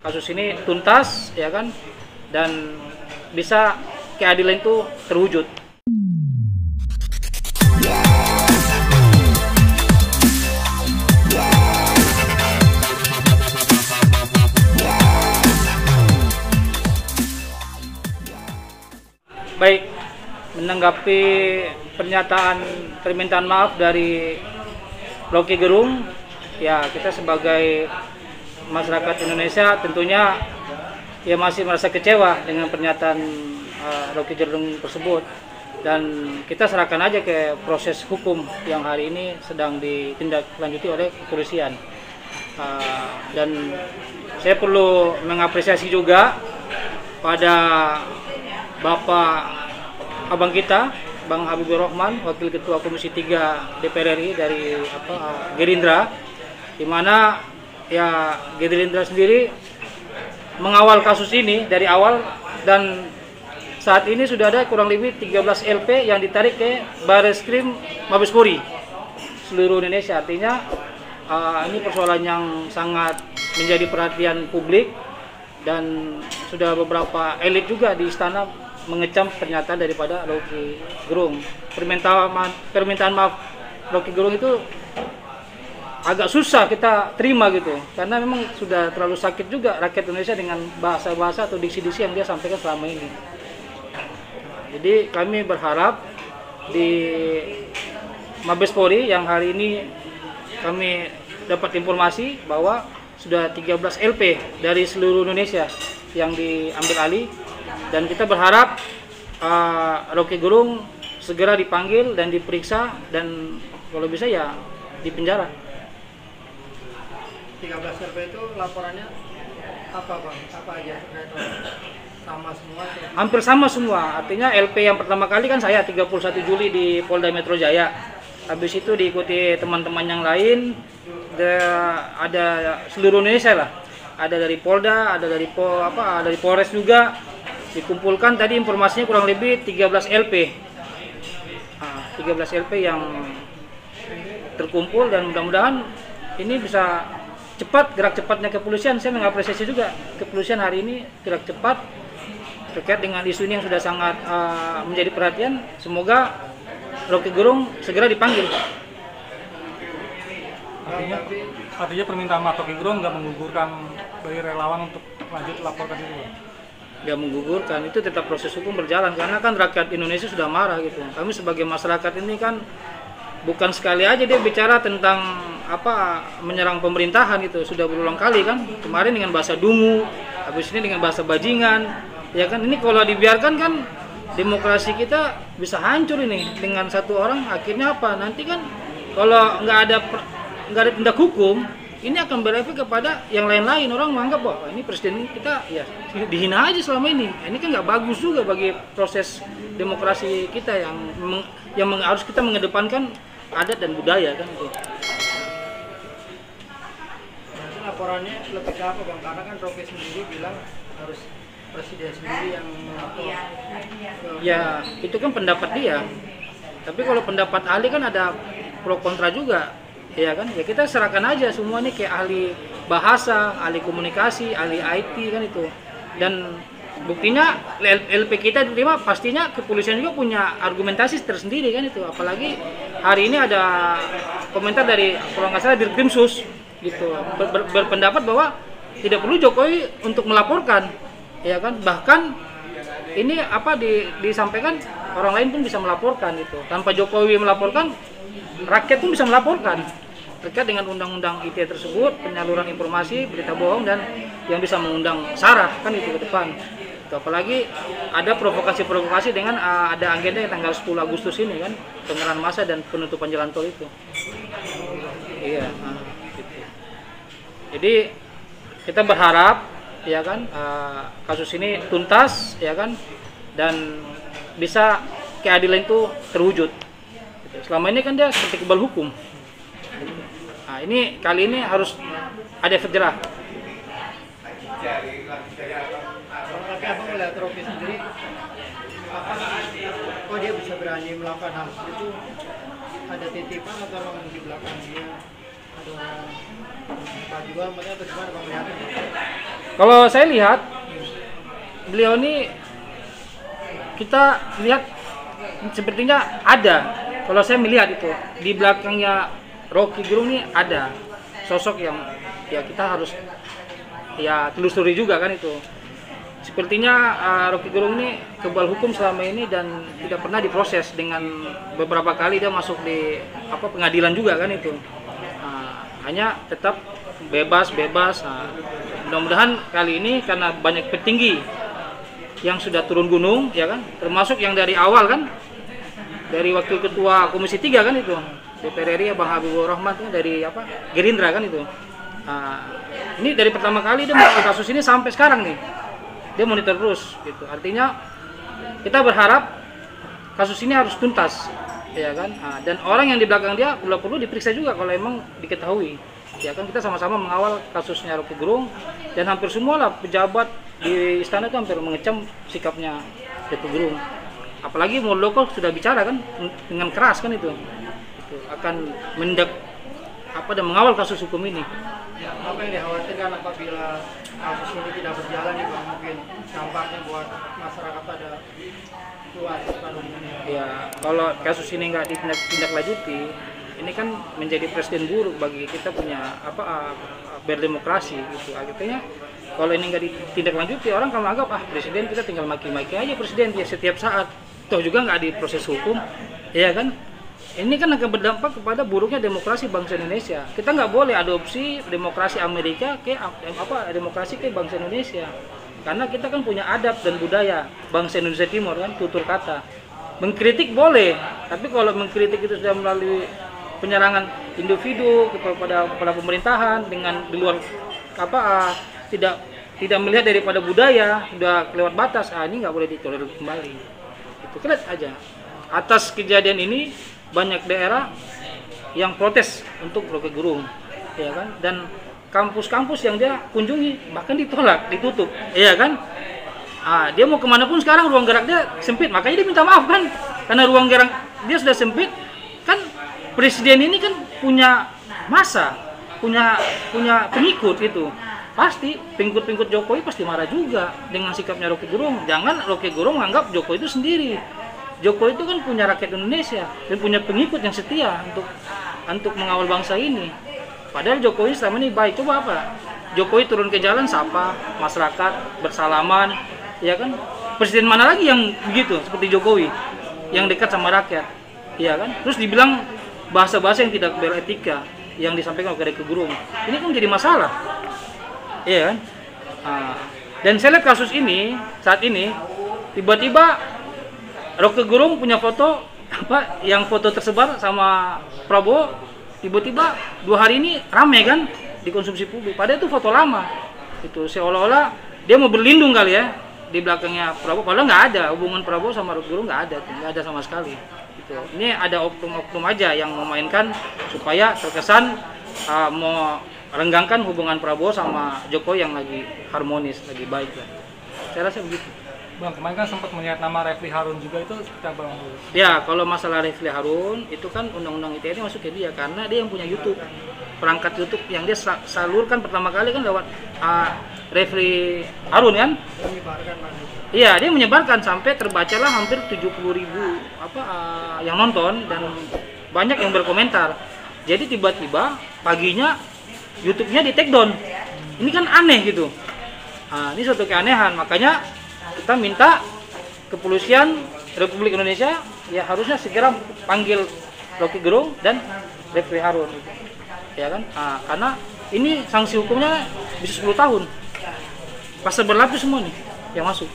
kasus ini tuntas, ya kan, dan bisa keadilan itu terwujud. Baik, menanggapi pernyataan permintaan maaf dari Rocky Gerung, ya kita sebagai masyarakat Indonesia tentunya ya masih merasa kecewa dengan pernyataan Rocky Gerung tersebut, dan kita serahkan aja ke proses hukum yang hari ini sedang ditindaklanjuti oleh kepolisian. Dan saya perlu mengapresiasi juga pada Bapak abang kita, Bang Habibur Rahman, Wakil Ketua Komisi 3 DPR RI dari Gerindra, di mana ya Gerindra sendiri mengawal kasus ini dari awal, dan saat ini sudah ada kurang lebih 13 LP yang ditarik ke Bareskrim Mabes Polri seluruh Indonesia. Artinya ini persoalan yang sangat menjadi perhatian publik, dan sudah beberapa elit juga di istana mengecam pernyataan daripada Rocky Gerung. Permintaan maaf Rocky Gerung itu agak susah kita terima gitu, karena memang sudah terlalu sakit juga rakyat Indonesia dengan bahasa-bahasa atau diksi-diksi yang dia sampaikan selama ini. Jadi kami berharap di Mabes Polri yang hari ini kami dapat informasi bahwa sudah 13 LP dari seluruh Indonesia yang diambil alih, dan kita berharap Rocky Gerung segera dipanggil dan diperiksa, dan kalau bisa ya dipenjara. 13 LP itu laporannya apa Bang? Apa aja? Sama semua? Hampir sama semua. Artinya LP yang pertama kali kan saya 31 Juli di Polda Metro Jaya. Habis itu diikuti teman-teman yang lain, ada seluruh Indonesia lah. Ada dari Polda, ada dari dari Polres juga. Dikumpulkan tadi informasinya kurang lebih 13 LP. 13 LP yang terkumpul, dan mudah-mudahan ini bisa cepat, gerak cepatnya kepolisian. Saya mengapresiasi juga kepolisian hari ini gerak cepat terkait dengan isu ini yang sudah sangat menjadi perhatian. Semoga Rocky Gerung segera dipanggil. Artinya permintaan maaf Rocky Gerung nggak menggugurkan bagi relawan untuk lanjut laporkan itu? Nggak menggugurkan, itu tetap proses hukum berjalan, karena kan rakyat Indonesia sudah marah gitu. Kami sebagai masyarakat ini kan bukan sekali aja dia bicara tentang menyerang pemerintahan, itu sudah berulang kali kan. Kemarin dengan bahasa dungu, habis ini dengan bahasa bajingan, ya kan. Ini kalau dibiarkan kan demokrasi kita bisa hancur ini dengan satu orang. Akhirnya apa? Nanti kan kalau nggak ada tindak hukum, ini akan berefek kepada yang lain-lain. Orang menganggap bahwa ini presiden kita ya dihina aja selama ini. Ini kan nggak bagus juga bagi proses demokrasi kita yang harus kita mengedepankan adat dan budaya kan itu. Nanti laporannya lebih ke apa Bang? Karena kan Rocky sendiri bilang harus presiden sendiri yang melapor. Ya itu kan pendapat dia. Tapi kalau pendapat ahli kan ada pro kontra juga. Ya kan, ya kita serahkan aja semua nih ke ahli bahasa, ahli komunikasi, ahli IT kan itu. Dan buktinya LP kita diterima, pastinya kepolisian juga punya argumentasi tersendiri kan itu. Apalagi hari ini ada komentar dari kalau nggak salah Dirkrimsus gitu, berpendapat bahwa tidak perlu Jokowi untuk melaporkan, ya kan. Bahkan ini disampaikan orang lain pun bisa melaporkan itu. Tanpa Jokowi melaporkan, rakyat pun bisa melaporkan terkait dengan undang-undang ITE tersebut, penyaluran informasi, berita bohong, dan yang bisa mengundang SARA kan itu ke depan. Itu apalagi ada provokasi-provokasi dengan ada agenda yang tanggal 10 Agustus ini kan, pengerahan massa dan penutupan jalan tol itu. Iya, gitu. Jadi kita berharap ya kan kasus ini tuntas ya kan, dan bisa keadilan itu terwujud. Selama ini kan dia seperti kebal hukum. Nah, ini kali ini harus ada efek jerah. Tapi abang melihat Rocky sendiri, kok dia bisa berani melakukan hal itu? Ada titipan atau memang di belakang dia ada orang juga, makanya atau gimana bang melihatnya? Kalau saya lihat beliau ini, kita lihat sepertinya ada. Kalau saya melihat itu di belakangnya Rocky Gerung ini ada sosok yang ya kita harus ya telusuri juga kan itu. Sepertinya Rocky Gerung ini kebal hukum selama ini dan tidak pernah diproses, dengan beberapa kali dia masuk di pengadilan juga kan itu. Hanya tetap bebas. Mudah-mudahan kali ini karena banyak petinggi yang sudah turun gunung ya kan, termasuk yang dari awal kan, dari wakil ketua Komisi 3 kan itu DPR RI Bang Habibur Rahman kan, dari Gerindra kan itu. Ini dari pertama kali dia mengawal kasus ini sampai sekarang nih, dia monitor terus gitu. Artinya kita berharap kasus ini harus tuntas ya kan. Dan orang yang di belakang dia perlu diperiksa juga kalau emang diketahui ya kan. Kita sama-sama mengawal kasusnya Rocky Gerung, dan hampir semua lah pejabat di istana itu hampir mengecam sikapnya Rocky Gerung. Apalagi Muldoko sudah bicara kan dengan keras kan itu akan mendak dan mengawal kasus hukum ini. Apa yang dikhawatirkan apabila kasus ini tidak berjalan nih Bang, mungkin dampaknya buat masyarakat pada luas ya, kalau kasus ini nggak ditindaklanjuti, ini kan menjadi presiden buruk bagi kita punya berdemokrasi gitu. Akhirnya kalau ini nggak ditindaklanjuti, orang akan menganggap presiden kita tinggal maki-maki aja presiden dia setiap saat, toh juga nggak diproses hukum ya kan. Ini kan akan berdampak kepada buruknya demokrasi bangsa Indonesia. Kita nggak boleh adopsi demokrasi Amerika ke demokrasi ke bangsa Indonesia, karena kita kan punya adab dan budaya bangsa Indonesia Timur kan, tutur kata. Mengkritik boleh, tapi kalau mengkritik itu sudah melalui penyerangan individu kepada pemerintahan dengan di luar tidak melihat daripada budaya, sudah kelewat batas, ini nggak boleh ditolerir kembali. Itu kalian aja. Atas kejadian ini banyak daerah yang protes untuk Rocky Gerung ya kan, dan kampus-kampus yang dia kunjungi bahkan ditolak, ditutup ya kan. Dia mau kemana pun sekarang ruang gerak dia sempit, makanya dia minta maaf kan, karena ruang gerak dia sudah sempit kan. Presiden ini kan punya massa, punya pengikut itu, pasti pengikut Jokowi pasti marah juga dengan sikapnya Rocky Gerung. Jangan Rocky Gerung menganggap Jokowi itu sendiri. Jokowi itu kan punya rakyat Indonesia dan punya pengikut yang setia untuk mengawal bangsa ini. Padahal Jokowi selama ini baik. Coba Jokowi turun ke jalan sapa masyarakat, bersalaman, ya kan? Presiden mana lagi yang begitu seperti Jokowi, yang dekat sama rakyat, ya kan? Terus dibilang bahasa-bahasa yang tidak beretika yang disampaikan oleh Rocky Gerung. Ini kan jadi masalah, ya kan? Dan saya lihat kasus ini saat ini tiba-tiba Rocky Gerung punya foto yang foto tersebar sama Prabowo, tiba-tiba 2 hari ini ramai kan dikonsumsi publik. Padahal itu foto lama. Itu seolah-olah dia mau berlindung kali ya di belakangnya Prabowo. Padahal nggak ada hubungan Prabowo sama Rocky Gerung, nggak ada sama sekali. Gitu. Ini ada oknum-oknum aja yang memainkan supaya terkesan mau renggangkan hubungan Prabowo sama Jokowi yang lagi harmonis, lagi baik lah. Saya rasa begitu. Bang, kemarin kan sempat melihat nama Refli Harun juga, itu seperti apa Bang? Ya, kalau masalah Refli Harun itu kan undang-undang ITE ini masuk ke dia karena dia yang punya YouTube, perangkat YouTube yang dia salurkan pertama kali kan lewat Refli Harun kan? Iya, dia menyebarkan sampai terbacalah hampir 70.000 yang nonton dan banyak yang berkomentar. Jadi tiba-tiba paginya YouTube-nya di take down. Ini kan aneh gitu. Ini suatu keanehan, makanya kita minta kepolisian Republik Indonesia ya harusnya segera panggil Rocky Gerung dan Refli Harun, ya kan? Karena ini sanksi hukumnya bisa 10 tahun. Pasal berlapis semua nih yang masuk.